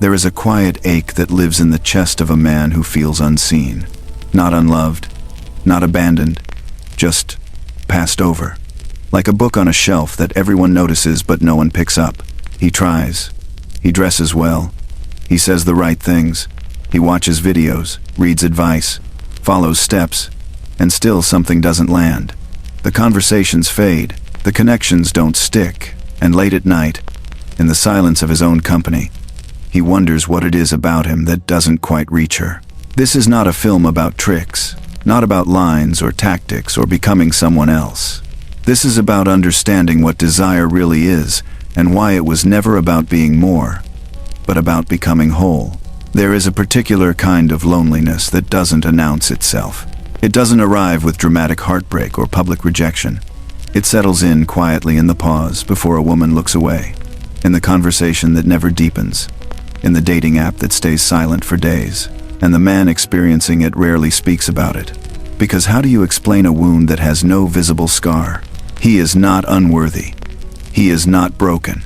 There is a quiet ache that lives in the chest of a man who feels unseen. Not unloved, not abandoned, just passed over. Like a book on a shelf that everyone notices but no one picks up. He tries. He dresses well. He says the right things. He watches videos, reads advice, follows steps, and still something doesn't land. The conversations fade, the connections don't stick, and late at night, in the silence of his own company, he wonders what it is about him that doesn't quite reach her. This is not a film about tricks, not about lines or tactics or becoming someone else. This is about understanding what desire really is and why it was never about being more, but about becoming whole. There is a particular kind of loneliness that doesn't announce itself. It doesn't arrive with dramatic heartbreak or public rejection. It settles in quietly in the pause before a woman looks away, in the conversation that never deepens, in the dating app that stays silent for days, and the man experiencing it rarely speaks about it. Because how do you explain a wound that has no visible scar? He is not unworthy. He is not broken.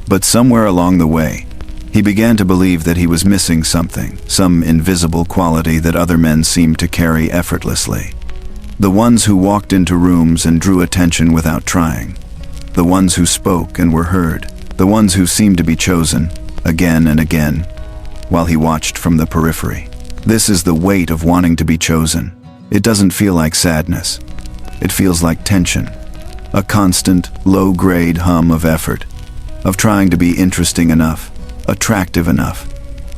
But somewhere along the way, he began to believe that he was missing something, some invisible quality that other men seemed to carry effortlessly. The ones who walked into rooms and drew attention without trying. The ones who spoke and were heard. The ones who seemed to be chosen, again and again, while he watched from the periphery. This is the weight of wanting to be chosen. It doesn't feel like sadness. It feels like tension. A constant, low-grade hum of effort, of trying to be interesting enough, attractive enough,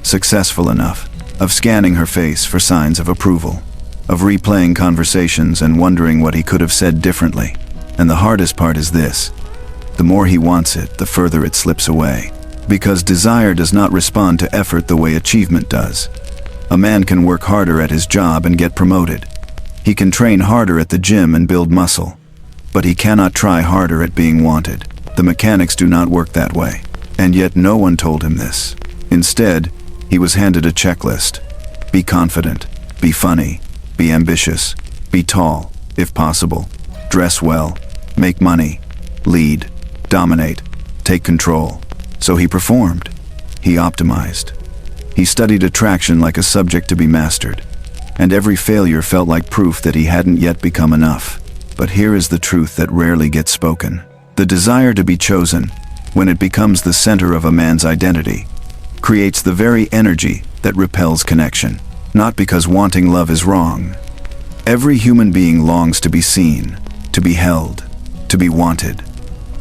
successful enough, of scanning her face for signs of approval, of replaying conversations and wondering what he could have said differently. And the hardest part is this: the more he wants it, the further it slips away. Because desire does not respond to effort the way achievement does. A man can work harder at his job and get promoted. He can train harder at the gym and build muscle. But he cannot try harder at being wanted. The mechanics do not work that way. And yet no one told him this. Instead, he was handed a checklist. Be confident, be funny, be ambitious, be tall, if possible, dress well, make money, lead, dominate, take control. So he performed. He optimized. He studied attraction like a subject to be mastered. And every failure felt like proof that he hadn't yet become enough. But here is the truth that rarely gets spoken. The desire to be chosen, when it becomes the center of a man's identity, creates the very energy that repels connection. Not because wanting love is wrong. Every human being longs to be seen, to be held, to be wanted.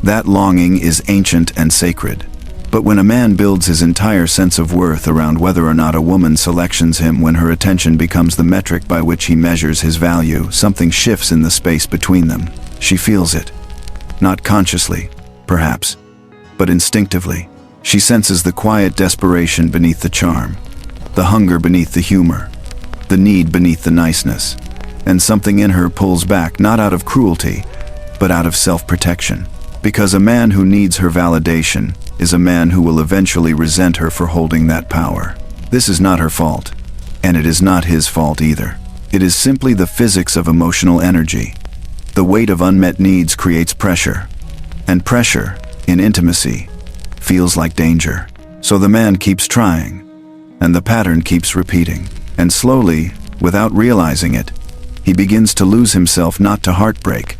That longing is ancient and sacred. But when a man builds his entire sense of worth around whether or not a woman selections him, when her attention becomes the metric by which he measures his value, something shifts in the space between them. She feels it. Not consciously, perhaps, but instinctively. She senses the quiet desperation beneath the charm, the hunger beneath the humor, the need beneath the niceness. And something in her pulls back, not out of cruelty, but out of self-protection. Because a man who needs her validation is a man who will eventually resent her for holding that power. This is not her fault, and it is not his fault either. It is simply the physics of emotional energy. The weight of unmet needs creates pressure, and pressure, in intimacy, feels like danger. So the man keeps trying, and the pattern keeps repeating. And slowly, without realizing it, he begins to lose himself, not to heartbreak,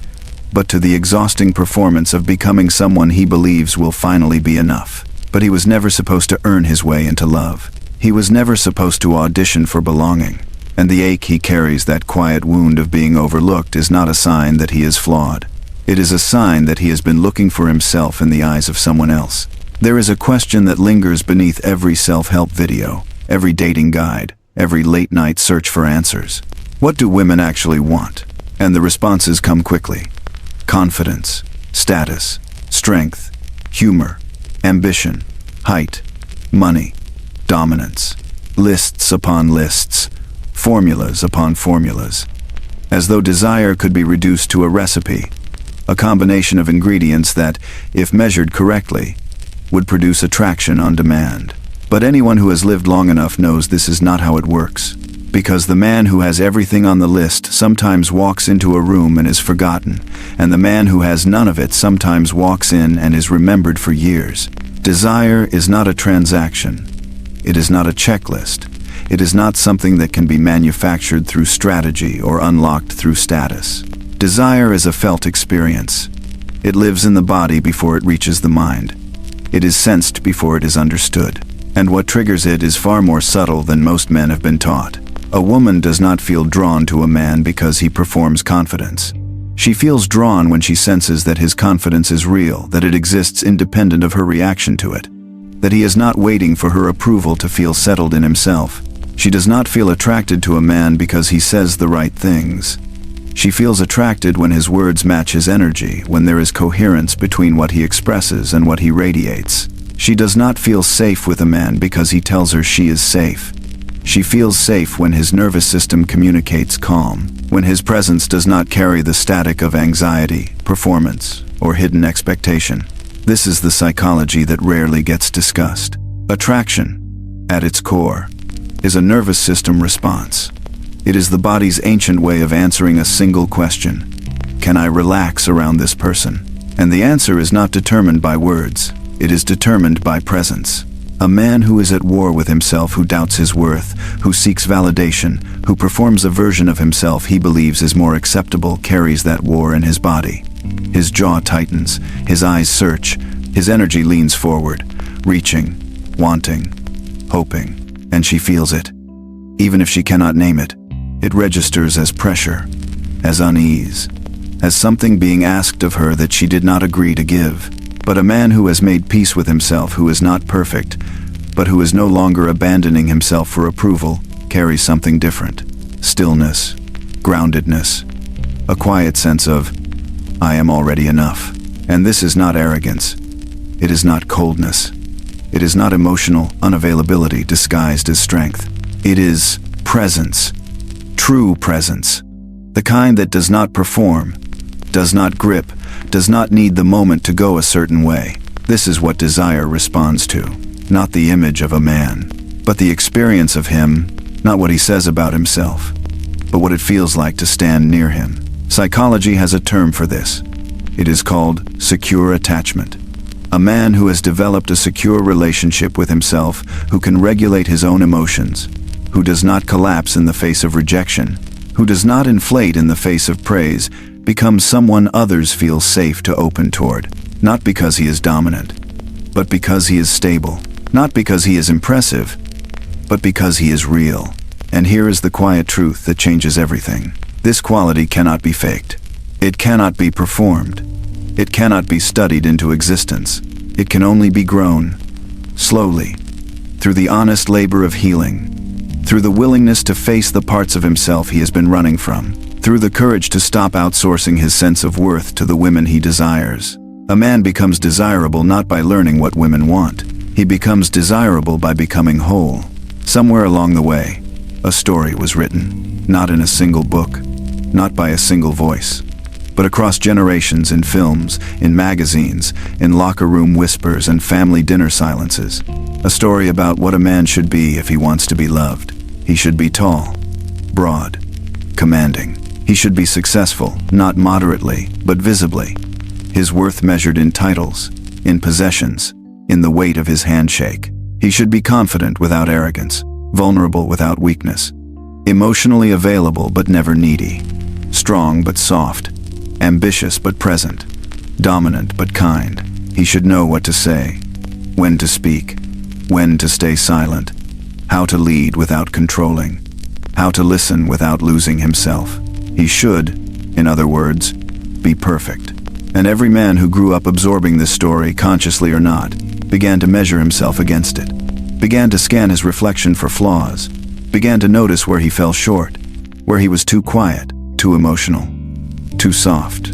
but to the exhausting performance of becoming someone he believes will finally be enough. But he was never supposed to earn his way into love. He was never supposed to audition for belonging. And the ache he carries, that quiet wound of being overlooked, is not a sign that he is flawed. It is a sign that he has been looking for himself in the eyes of someone else. There is a question that lingers beneath every self-help video, every dating guide, every late-night search for answers. What do women actually want? And the responses come quickly. Confidence, status, strength, humor, ambition, height, money, dominance. Lists upon lists, formulas upon formulas. As though desire could be reduced to a recipe, a combination of ingredients that, if measured correctly, would produce attraction on demand. But anyone who has lived long enough knows this is not how it works. Because the man who has everything on the list sometimes walks into a room and is forgotten, and the man who has none of it sometimes walks in and is remembered for years. Desire is not a transaction. It is not a checklist. It is not something that can be manufactured through strategy or unlocked through status. Desire is a felt experience. It lives in the body before it reaches the mind. It is sensed before it is understood. And what triggers it is far more subtle than most men have been taught. A woman does not feel drawn to a man because he performs confidence. She feels drawn when she senses that his confidence is real, that it exists independent of her reaction to it, that he is not waiting for her approval to feel settled in himself. She does not feel attracted to a man because he says the right things. She feels attracted when his words match his energy, when there is coherence between what he expresses and what he radiates. She does not feel safe with a man because he tells her she is safe. She feels safe when his nervous system communicates calm, when his presence does not carry the static of anxiety, performance, or hidden expectation. This is the psychology that rarely gets discussed. Attraction, at its core, is a nervous system response. It is the body's ancient way of answering a single question. Can I relax around this person? And the answer is not determined by words. It is determined by presence. A man who is at war with himself, who doubts his worth, who seeks validation, who performs a version of himself he believes is more acceptable, carries that war in his body. His jaw tightens, his eyes search, his energy leans forward, reaching, wanting, hoping. And she feels it. Even if she cannot name it, it registers as pressure, as unease, as something being asked of her that she did not agree to give. But a man who has made peace with himself, who is not perfect, but who is no longer abandoning himself for approval, carries something different. Stillness, groundedness, a quiet sense of, I am already enough. And this is not arrogance. It is not coldness. It is not emotional unavailability disguised as strength. It is presence, true presence, the kind that does not perform, does not grip, does not need the moment to go a certain way. This is what desire responds to, not the image of a man, but the experience of him, not what he says about himself, but what it feels like to stand near him. Psychology has a term for this. It is called secure attachment. A man who has developed a secure relationship with himself, who can regulate his own emotions, who does not collapse in the face of rejection, who does not inflate in the face of praise, becomes someone others feel safe to open toward, not because he is dominant, but because he is stable, not because he is impressive, but because he is real. And here is the quiet truth that changes everything. This quality cannot be faked. It cannot be performed. It cannot be studied into existence. It can only be grown, slowly, through the honest labor of healing, through the willingness to face the parts of himself he has been running from, through the courage to stop outsourcing his sense of worth to the women he desires. A man becomes desirable not by learning what women want. He becomes desirable by becoming whole. Somewhere along the way, a story was written, not in a single book, not by a single voice, but across generations in films, in magazines, in locker room whispers and family dinner silences. A story about what a man should be if he wants to be loved. He should be tall, broad, commanding. He should be successful, not moderately, but visibly. His worth measured in titles, in possessions, in the weight of his handshake. He should be confident without arrogance, vulnerable without weakness, emotionally available but never needy, strong but soft, ambitious but present, dominant but kind. He should know what to say, when to speak, when to stay silent, how to lead without controlling, how to listen without losing himself. He should, in other words, be perfect. And every man who grew up absorbing this story, consciously or not, began to measure himself against it, began to scan his reflection for flaws, began to notice where he fell short, where he was too quiet, too emotional, too soft,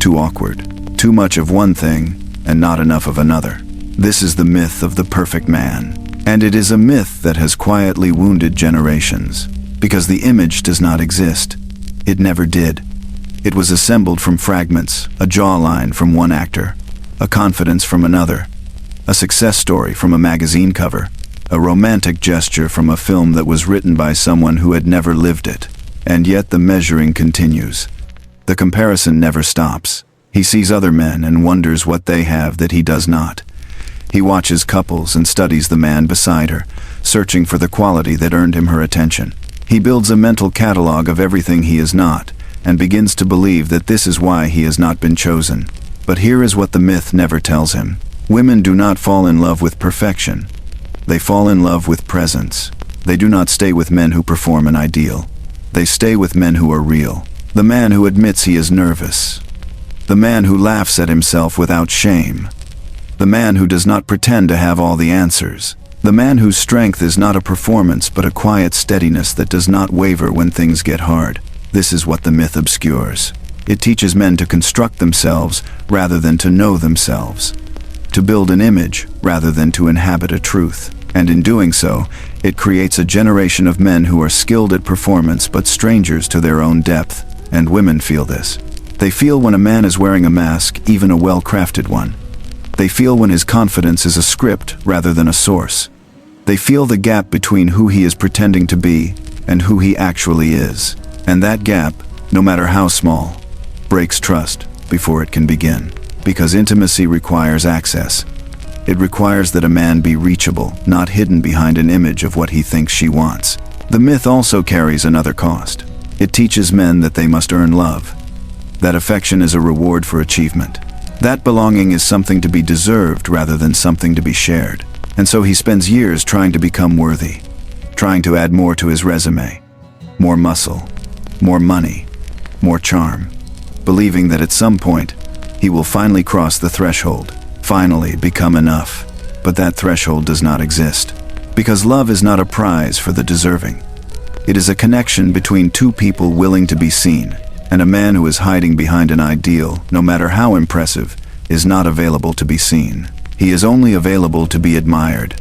too awkward, too much of one thing and not enough of another. This is the myth of the perfect man. And it is a myth that has quietly wounded generations, because the image does not exist. It never did. It was assembled from fragments, a jawline from one actor, a confidence from another, a success story from a magazine cover, a romantic gesture from a film that was written by someone who had never lived it. And yet the measuring continues. The comparison never stops. He sees other men and wonders what they have that he does not. He watches couples and studies the man beside her, searching for the quality that earned him her attention. He builds a mental catalog of everything he is not, and begins to believe that this is why he has not been chosen. But here is what the myth never tells him. Women do not fall in love with perfection. They fall in love with presence. They do not stay with men who perform an ideal. They stay with men who are real. The man who admits he is nervous. The man who laughs at himself without shame. The man who does not pretend to have all the answers. The man whose strength is not a performance but a quiet steadiness that does not waver when things get hard. This is what the myth obscures. It teaches men to construct themselves rather than to know themselves, to build an image rather than to inhabit a truth. And in doing so, it creates a generation of men who are skilled at performance but strangers to their own depth. And women feel this. They feel when a man is wearing a mask, even a well-crafted one. They feel when his confidence is a script rather than a source. They feel the gap between who he is pretending to be and who he actually is. And that gap, no matter how small, breaks trust before it can begin. Because intimacy requires access. It requires that a man be reachable, not hidden behind an image of what he thinks she wants. The myth also carries another cost. It teaches men that they must earn love. That affection is a reward for achievement. That belonging is something to be deserved rather than something to be shared. And so he spends years trying to become worthy, trying to add more to his resume. More muscle, more money, more charm, believing that at some point he will finally cross the threshold, finally become enough. But that threshold does not exist, because love is not a prize for the deserving. It is a connection between two people willing to be seen, and a man who is hiding behind an ideal, no matter how impressive, is not available to be seen. He is only available to be admired.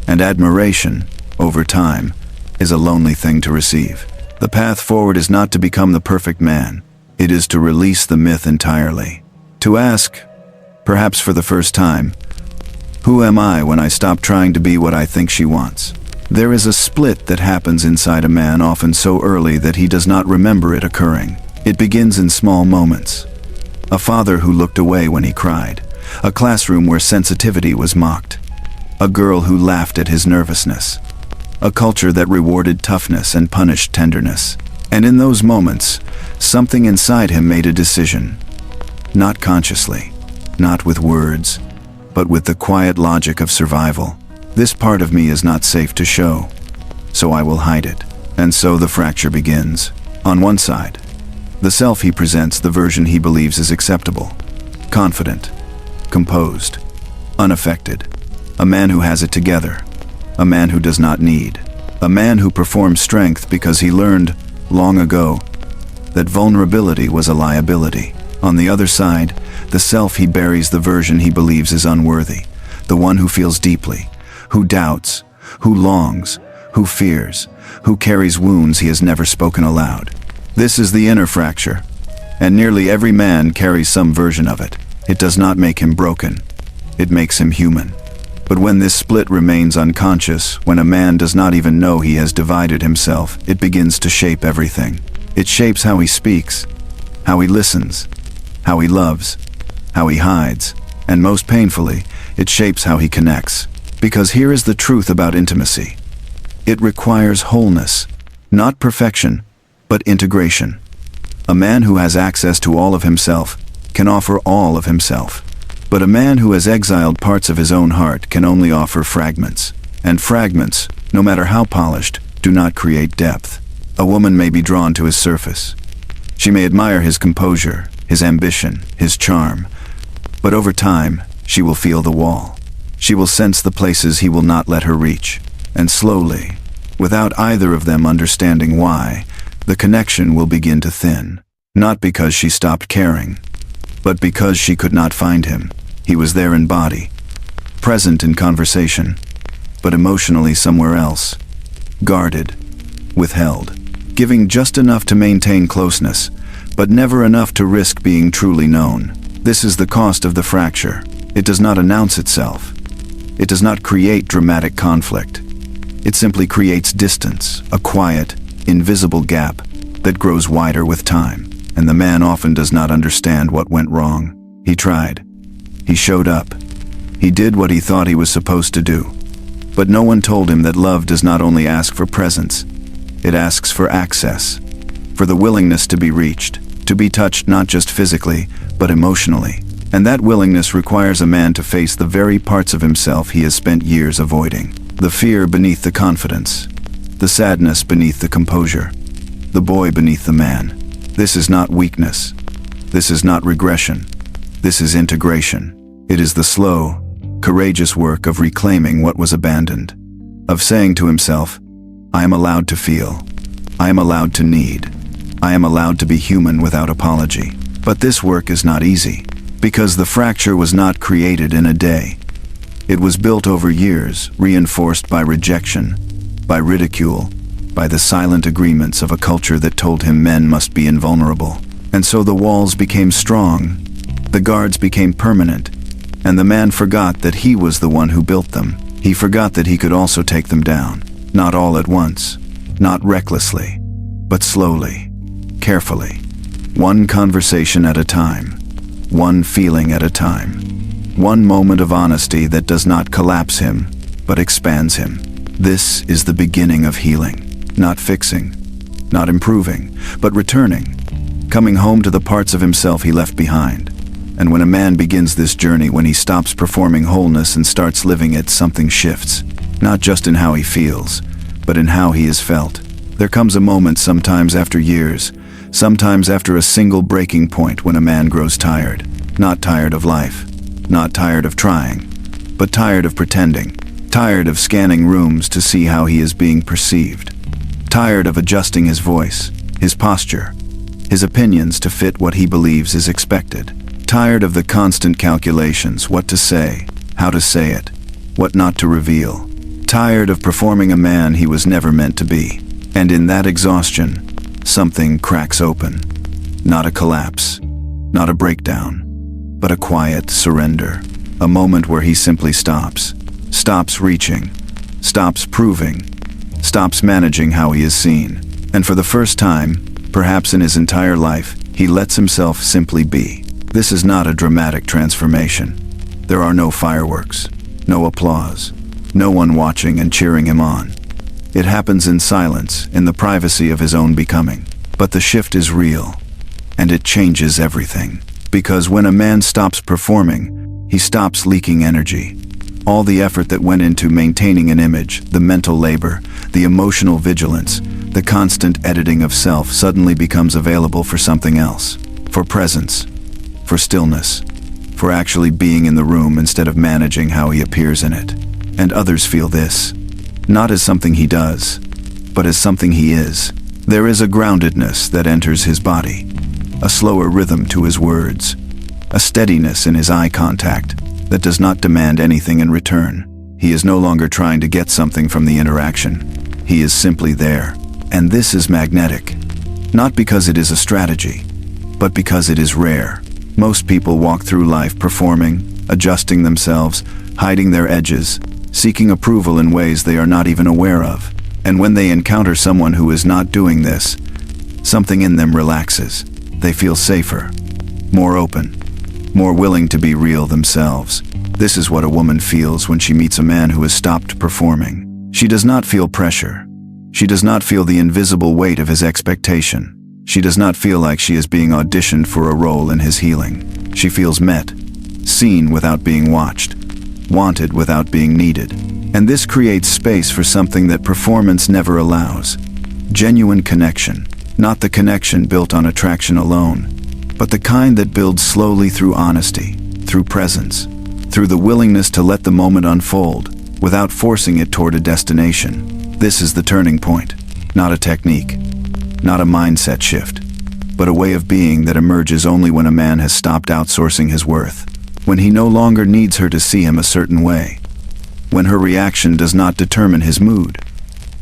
And admiration, over time, is a lonely thing to receive. The path forward is not to become the perfect man. It is to release the myth entirely. To ask, perhaps for the first time, who am I when I stop trying to be what I think she wants? There is a split that happens inside a man often so early that he does not remember it occurring. It begins in small moments. A father who looked away when he cried. A classroom where sensitivity was mocked. A girl who laughed at his nervousness. A culture that rewarded toughness and punished tenderness. And in those moments, something inside him made a decision. Not consciously, not with words, but with the quiet logic of survival. This part of me is not safe to show, so I will hide it. And so the fracture begins. On one side, the self he presents, the version he believes is acceptable. Confident, composed, unaffected. A man who has it together. A man who does not need. A man who performs strength because he learned, long ago, that vulnerability was a liability. On the other side, the self he buries, the version he believes is unworthy. The one who feels deeply, who doubts, who longs, who fears, who carries wounds he has never spoken aloud. This is the inner fracture, and nearly every man carries some version of it. It does not make him broken. It makes him human. But when this split remains unconscious, when a man does not even know he has divided himself, it begins to shape everything. It shapes how he speaks, how he listens, how he loves, how he hides, and most painfully, it shapes how he connects. Because here is the truth about intimacy. It requires wholeness, not perfection, but integration. A man who has access to all of himself can offer all of himself. But a man who has exiled parts of his own heart can only offer fragments. And fragments, no matter how polished, do not create depth. A woman may be drawn to his surface. She may admire his composure, his ambition, his charm. But over time, she will feel the wall. She will sense the places he will not let her reach. And slowly, without either of them understanding why, the connection will begin to thin. Not because she stopped caring, but because she could not find him. He was there in body, present in conversation, but emotionally somewhere else. Guarded, withheld, giving just enough to maintain closeness, but never enough to risk being truly known. This is the cost of the fracture. It does not announce itself. It does not create dramatic conflict. It simply creates distance, a quiet, invisible gap that grows wider with time. And the man often does not understand what went wrong. He tried. He showed up. He did what he thought he was supposed to do. But no one told him that love does not only ask for presence, it asks for access, for the willingness to be reached, to be touched not just physically, but emotionally. And that willingness requires a man to face the very parts of himself he has spent years avoiding. The fear beneath the confidence, the sadness beneath the composure, the boy beneath the man. This is not weakness. This is not regression. This is integration. It is the slow, courageous work of reclaiming what was abandoned, of saying to himself, I am allowed to feel. I am allowed to need. I am allowed to be human without apology. But this work is not easy, because the fracture was not created in a day. It was built over years, reinforced by rejection, by ridicule, by the silent agreements of a culture that told him men must be invulnerable. And so the walls became strong, the guards became permanent, and the man forgot that he was the one who built them. He forgot that he could also take them down, not all at once, not recklessly, but slowly, carefully, one conversation at a time, one feeling at a time, one moment of honesty that does not collapse him, but expands him. This is the beginning of healing, not fixing, not improving, but returning, coming home to the parts of himself he left behind. And when a man begins this journey, when he stops performing wholeness and starts living it, something shifts, not just in how he feels, but in how he is felt. There comes a moment, sometimes after years, sometimes after a single breaking point, when a man grows tired. Not tired of life, not tired of trying, but tired of pretending, tired of scanning rooms to see how he is being perceived, tired of adjusting his voice, his posture, his opinions to fit what he believes is expected, tired of the constant calculations, what to say, how to say it, what not to reveal, tired of performing a man he was never meant to be. And in that exhaustion, something cracks open. Not a collapse, not a breakdown, but a quiet surrender. A moment where he simply stops reaching, stops proving, stops managing how he is seen. And for the first time, perhaps in his entire life, he lets himself simply be. This is not a dramatic transformation. There are no fireworks, no applause, no one watching and cheering him on. It happens in silence, in the privacy of his own becoming. But the shift is real, and it changes everything. Because when a man stops performing, he stops leaking energy. All the effort that went into maintaining an image, the mental labor, the emotional vigilance, the constant editing of self suddenly becomes available for something else. For presence, for stillness, for actually being in the room instead of managing how he appears in it. And others feel this, not as something he does, but as something he is. There is a groundedness that enters his body, a slower rhythm to his words, a steadiness in his eye contact that does not demand anything in return. He is no longer trying to get something from the interaction. He is simply there. And this is magnetic, not because it is a strategy, but because it is rare. Most people walk through life performing, adjusting themselves, hiding their edges, seeking approval in ways they are not even aware of. And when they encounter someone who is not doing this, something in them relaxes. They feel safer, more open, more willing to be real themselves. This is what a woman feels when she meets a man who has stopped performing. She does not feel pressure. She does not feel the invisible weight of his expectation. She does not feel like she is being auditioned for a role in his healing. She feels met, seen without being watched, wanted without being needed. And this creates space for something that performance never allows. Genuine connection. Not the connection built on attraction alone, but the kind that builds slowly through honesty, through presence, through the willingness to let the moment unfold without forcing it toward a destination. This is the turning point. Not a technique, not a mindset shift, but a way of being that emerges only when a man has stopped outsourcing his worth, when he no longer needs her to see him a certain way, when her reaction does not determine his mood,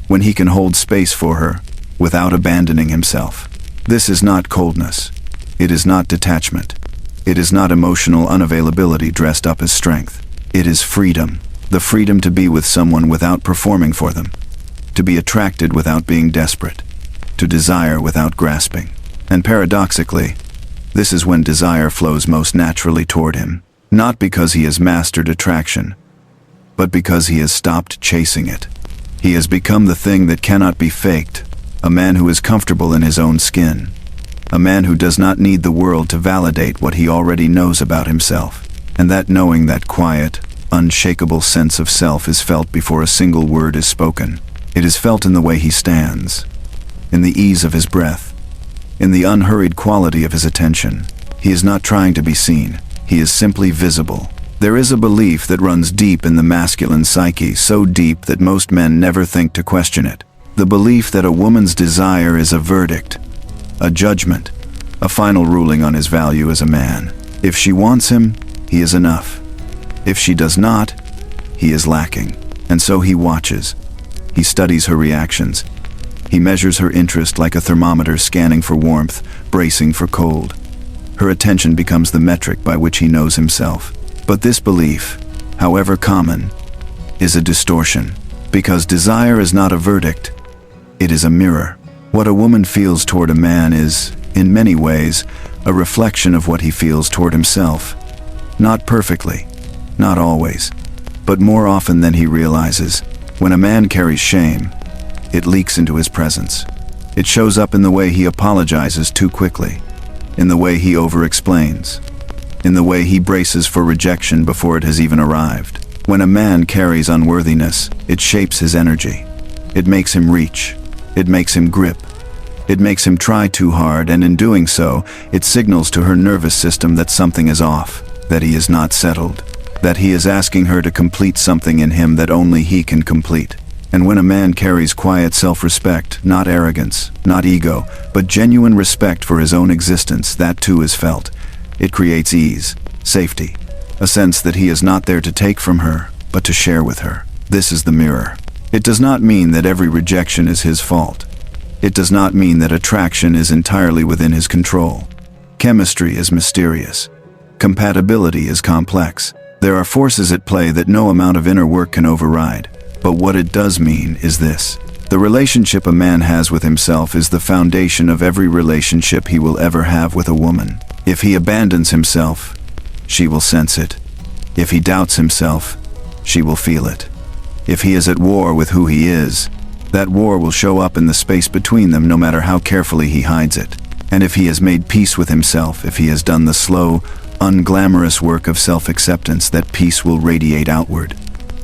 when he can hold space for her without abandoning himself. This is not coldness. It is not detachment. It is not emotional unavailability dressed up as strength. It is freedom. The freedom to be with someone without performing for them, to be attracted without being desperate, to desire without grasping. And paradoxically, this is when desire flows most naturally toward him, not because he has mastered attraction, but because he has stopped chasing it. He has become the thing that cannot be faked, a man who is comfortable in his own skin, a man who does not need the world to validate what he already knows about himself. And that knowing, that quiet, unshakable sense of self is felt before a single word is spoken. It is felt in the way he stands, in the ease of his breath, in the unhurried quality of his attention. He is not trying to be seen, he is simply visible. There is a belief that runs deep in the masculine psyche, so deep that most men never think to question it. The belief that a woman's desire is a verdict, a judgment, a final ruling on his value as a man. If she wants him, he is enough. If she does not, he is lacking. And so he watches. He studies her reactions. He measures her interest like a thermometer, scanning for warmth, bracing for cold. Her attention becomes the metric by which he knows himself. But this belief, however common, is a distortion. Because desire is not a verdict, it is a mirror. What a woman feels toward a man is, in many ways, a reflection of what he feels toward himself. Not perfectly, not always, but more often than he realizes. When a man carries shame, it leaks into his presence. It shows up in the way he apologizes too quickly, in the way he over-explains, in the way he braces for rejection before it has even arrived. When a man carries unworthiness, it shapes his energy. It makes him reach. It makes him grip. It makes him try too hard, and in doing so, it signals to her nervous system that something is off, that he is not settled, that he is asking her to complete something in him that only he can complete. And when a man carries quiet self-respect, not arrogance, not ego, but genuine respect for his own existence, that too is felt. It creates ease, safety, a sense that he is not there to take from her, but to share with her. This is the mirror. It does not mean that every rejection is his fault. It does not mean that attraction is entirely within his control. Chemistry is mysterious. Compatibility is complex. There are forces at play that no amount of inner work can override. But what it does mean is this: the relationship a man has with himself is the foundation of every relationship he will ever have with a woman. If he abandons himself, she will sense it. If he doubts himself, she will feel it. If he is at war with who he is, that war will show up in the space between them, no matter how carefully he hides it. And if he has made peace with himself, if he has done the slow, unglamorous work of self-acceptance, that peace will radiate outward.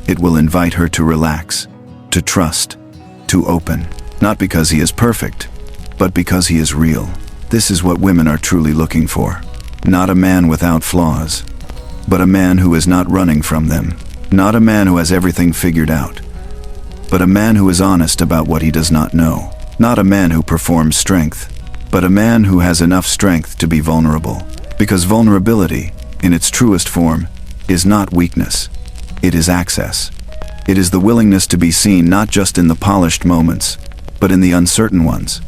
It will invite her to relax, to trust, to open. Not because he is perfect, but because he is real. This is what women are truly looking for. Not a man without flaws, but a man who is not running from them. Not a man who has everything figured out, but a man who is honest about what he does not know. Not a man who performs strength, but a man who has enough strength to be vulnerable. Because vulnerability, in its truest form, is not weakness. It is access. It is the willingness to be seen not just in the polished moments, but in the uncertain ones,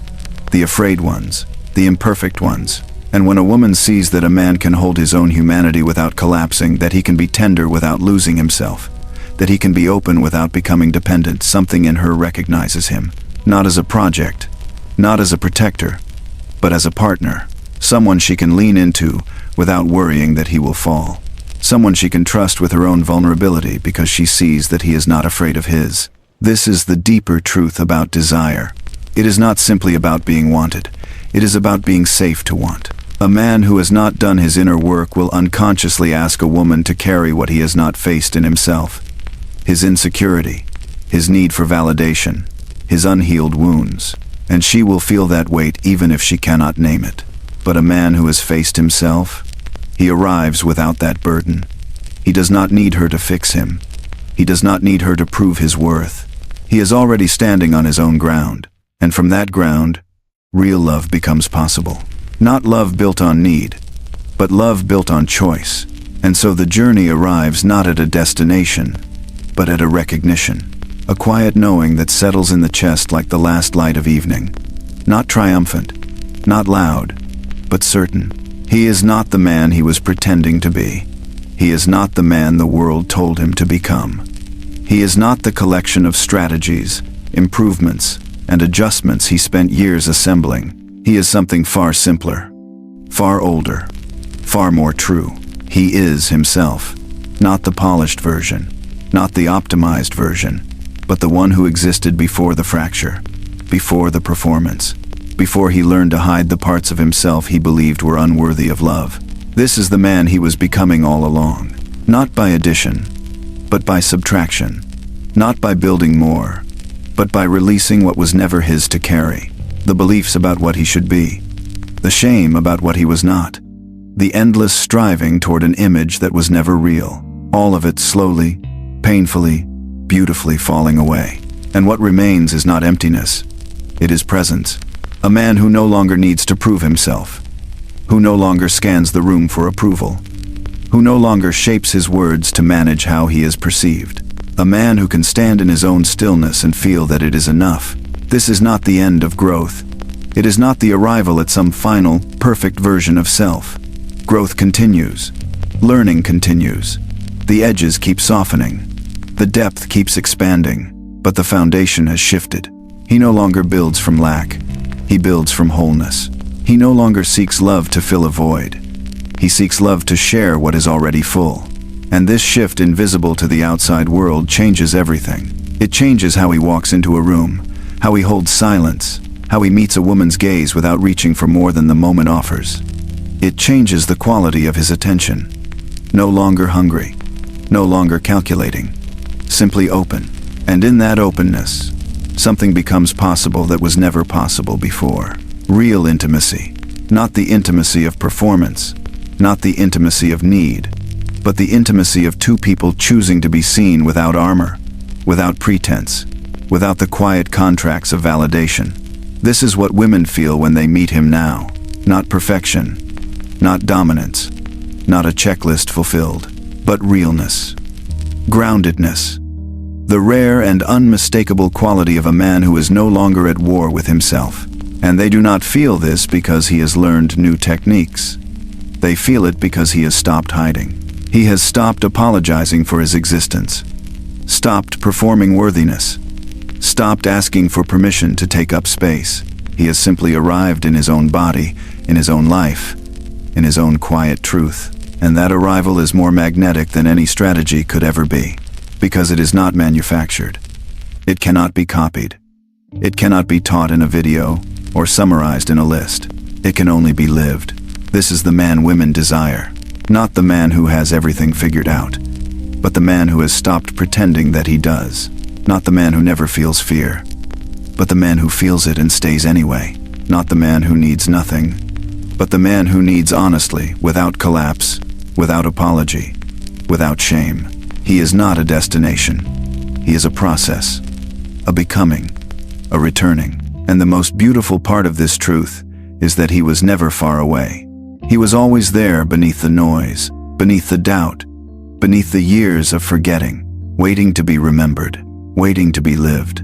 the afraid ones, the imperfect ones. And when a woman sees that a man can hold his own humanity without collapsing, that he can be tender without losing himself, that he can be open without becoming dependent, something in her recognizes him, not as a project, not as a protector, but as a partner, someone she can lean into without worrying that he will fall, someone she can trust with her own vulnerability because she sees that he is not afraid of his. This is the deeper truth about desire. It is not simply about being wanted. It is about being safe to want. A man who has not done his inner work will unconsciously ask a woman to carry what he has not faced in himself. His insecurity, his need for validation, his unhealed wounds. And she will feel that weight even if she cannot name it. But a man who has faced himself, he arrives without that burden. He does not need her to fix him. He does not need her to prove his worth. He is already standing on his own ground. And from that ground, real love becomes possible. Not love built on need, but love built on choice. And so the journey arrives not at a destination, but at a recognition. A quiet knowing that settles in the chest like the last light of evening. Not triumphant, not loud, but certain. He is not the man he was pretending to be. He is not the man the world told him to become. He is not the collection of strategies, improvements, and adjustments he spent years assembling. He is something far simpler, far older, far more true. He is himself, not the polished version, not the optimized version, but the one who existed before the fracture, before the performance, before he learned to hide the parts of himself he believed were unworthy of love. This is the man he was becoming all along, not by addition, but by subtraction, not by building more, but by releasing what was never his to carry, the beliefs about what he should be, the shame about what he was not, the endless striving toward an image that was never real, all of it slowly, painfully, beautifully falling away. And what remains is not emptiness, it is presence. A man who no longer needs to prove himself, who no longer scans the room for approval, who no longer shapes his words to manage how he is perceived. A man who can stand in his own stillness and feel that it is enough. This is not the end of growth. It is not the arrival at some final, perfect version of self. Growth continues. Learning continues. The edges keep softening. The depth keeps expanding. But the foundation has shifted. He no longer builds from lack. He builds from wholeness. He no longer seeks love to fill a void. He seeks love to share what is already full. And this shift, invisible to the outside world, changes everything. It changes how he walks into a room, how he holds silence, how he meets a woman's gaze without reaching for more than the moment offers. It changes the quality of his attention. No longer hungry, no longer calculating, simply open. And in that openness, something becomes possible that was never possible before. Real intimacy, not the intimacy of performance, not the intimacy of need, but the intimacy of two people choosing to be seen without armor, without pretense, without the quiet contracts of validation. This is what women feel when they meet him now. Not perfection, not dominance, not a checklist fulfilled, but realness, groundedness, the rare and unmistakable quality of a man who is no longer at war with himself. And they do not feel this because he has learned new techniques. They feel it because he has stopped hiding. He has stopped apologizing for his existence, stopped performing worthiness, stopped asking for permission to take up space. He has simply arrived in his own body, in his own life, in his own quiet truth. And that arrival is more magnetic than any strategy could ever be, because it is not manufactured. It cannot be copied. It cannot be taught in a video or summarized in a list. It can only be lived. This is the man women desire. Not the man who has everything figured out, but the man who has stopped pretending that he does. Not the man who never feels fear, but the man who feels it and stays anyway. Not the man who needs nothing, but the man who needs honestly, without collapse, without apology, without shame. He is not a destination. He is a process, a becoming, a returning. And the most beautiful part of this truth is that he was never far away. He was always there, beneath the noise, beneath the doubt, beneath the years of forgetting, waiting to be remembered, waiting to be lived.